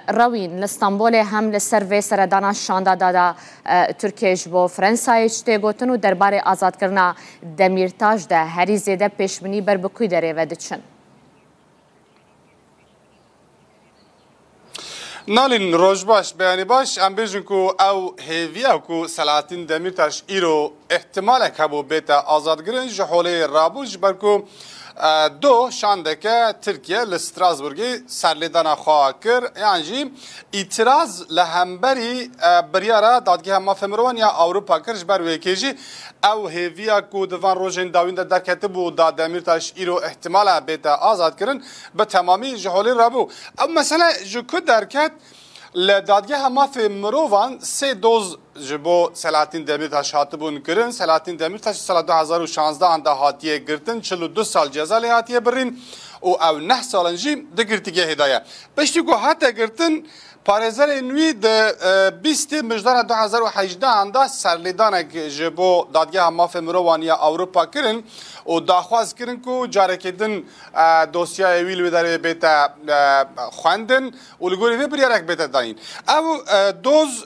روین لستانبول هم لسر وی سردانا شاندا دادا ترکیش بو فرنسای چته گوتن و درباره آزاد کرنا دمیرتاج ده هری زیده پیشمنی بر بکوی داره و دچن. نالین روز باش بیانی باش ام بیشن کو او هیویا کو سلاطین دمیرتاش ایرو احتمال کبو بیتا آزاد گرن جحوله رابوج برکو دو شاندکه ترکیه لستراسبورگی سرلیدانا خواه کر یعنی اعتراض لهمبری بریاره دادگاه مافمروان یا اروپا کرش بر ویکیجی او هیویا کو دوان روژین داوین در کتبو دا دمیرتاش ایرو احتمال بیتا آزاد کرن به تمامی جهولی رابو او مثلا جو کد درکت لدادگاه مافی مروان سه دوز جبو سلاطین دمیرتاش هاتبون کرن سلاطین دمیرتاش سال 2016 انده هاتیه گرتن 42 سال جزا هاتیه برین او 9 سالنجی دگرتیگه هدایه پشتی کو هاته گرتن پارێزەرê نوî di 20 mijdana 2018 da serlêdanek ji bo dadgeha mafê mirovan ya Ewropa kirin û daxwaz kirin ku carekê din dosyayê wî li wê derê bête xwendin û li gorî vê biryarek bête dayîn. Ew doz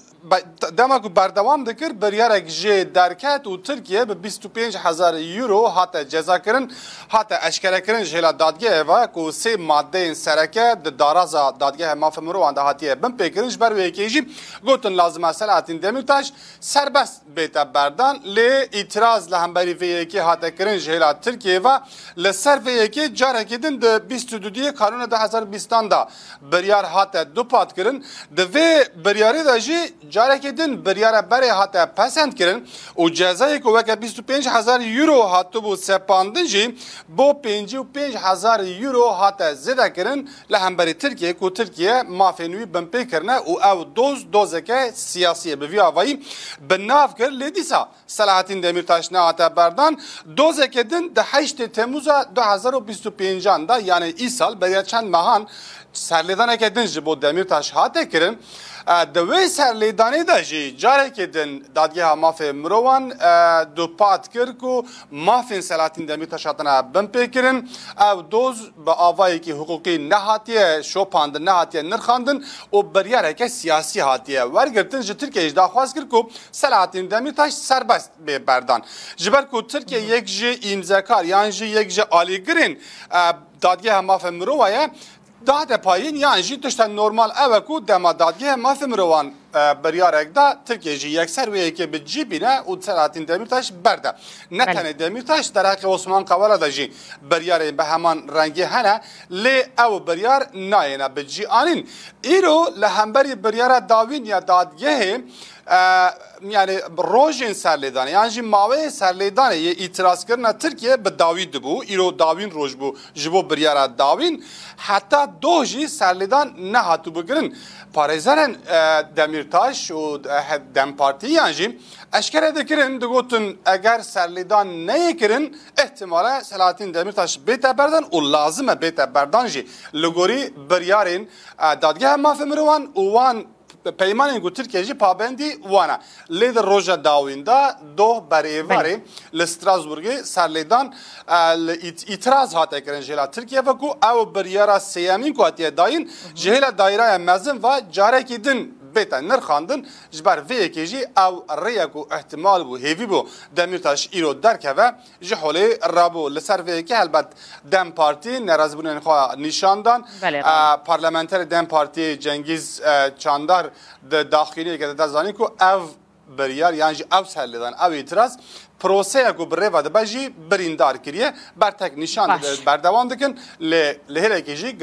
dema ku berdewam dikir biryarek jê derket û Tirkiye bi 25,000 euro hate ceza kirin hate eşkere kirin ji hêla dadgehê ve ku sê maddeyên sereke di daraza dadgeha mafê mirovan de hatiye bin pêkirin ji ber wê yekê jî gotin lazim e Selahattin Demirtaş serbest bête berdan lê îtiraz li hemberî vê yekê hate kirin ji hêla Tirkiye ve li ser vê yekê carekê din di 22 Kanûna 2020 da biryar hate dupat kirin di vê biryarê de jî carekê din biryara berê hate pesend kirin û cezayê ku weke 25,000 euro hatibû sepandin jî bo 55,000 euro hate zêde kirin li hemberî Tirkiye ku Tirkiye mafê nû bin pê kirine û ew dozeke siyasî bi vî avayî bi nav kir lê dîsa Selahattin Demirtaş nehate berdan dozeke din di 8 Temmûza 2025 da yani îsal beriya çend mehan serlêdaneke din ji bo Demirtaş hate kirin di wê serlêdanê de jî carekê din dadgeha mafê mirovan dupat kir ku mafên Selahattin Demirtaş hatine bin pê kirin ew doz bi avayekî hukukî nehatiye şopandin nehatiye nirxandin û biryareke siyasî hatiye wergirtin ji Tirkiye jî daxwaz kir ku Selahattin Demirtaş serbest bê berdan ji ber ku Tirkiye yek ji îmzekar yan jî yek ji alîgirên dadgeha mafê mirovaye daha depayın yani jî tiştek normal ev ku dema dadgeha mafê mirovan biryarek da Tirkiye jî yekser wê yekê bi cî bîne û Selahattin Demirtaş berde. Ne tenê Demirtaş derheqê Osman Kavala da jî biryarên bi heman rengî hene lê ew biryar nayêne bi cî anîn. Îro li hemberî biryara dawîn ya dadgehê yani rojên serlêdanê yan jî maveyê serlêdanê yê îtirazkirina Tirkiye bi dawî dibû îro dawîn roj bû ji bo biryara dawîn heta doh jî serlêdan nehatû bigirin parêzerên Demirtaş û Dem Partî yan jî eşkere dikirin digotin eger serlêdan neyekirin ihtimale Selahattin Demirtaş bête berdan û lazim e bête berdan jî li gorî biryarên dadgeha mafê mirovan û wan peymanên ku Tirkiye jî pabendî wana lê di roja dawîn da doh berêvarê li Strasburgê serlêdan îtiraz hate kirin ji hêla Tirkiye ve ku ew biryara sêyemîn ku hatiye dayîn ji hêla daîraya mezin ve carekê din bête nirxandin ji ber vê yekê jî ew rêya ku ihtimal bû hêvî bû Demirtaş îro derkeve ji holê rabû li ser vê yekê helbet Dem Partî nerazîbûnên xwe nîşan dan parlamenterê Dem Partî Cengiz Çandar di daxiliyekê de zanîn ku ev biryar yan jî ew serlêdan ew îtiraz proseya ku bi rêva dibe jî birîndar kiriye bertek nîşan berdewam dikin lê li hêlekê jî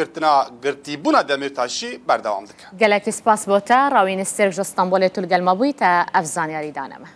girtîbûna Demirtaşî berdewam dikin. Gelekî spas bo te rawîn stêrk ji Stenbolê tu li gel me bûyî te ev zanyarî dane me.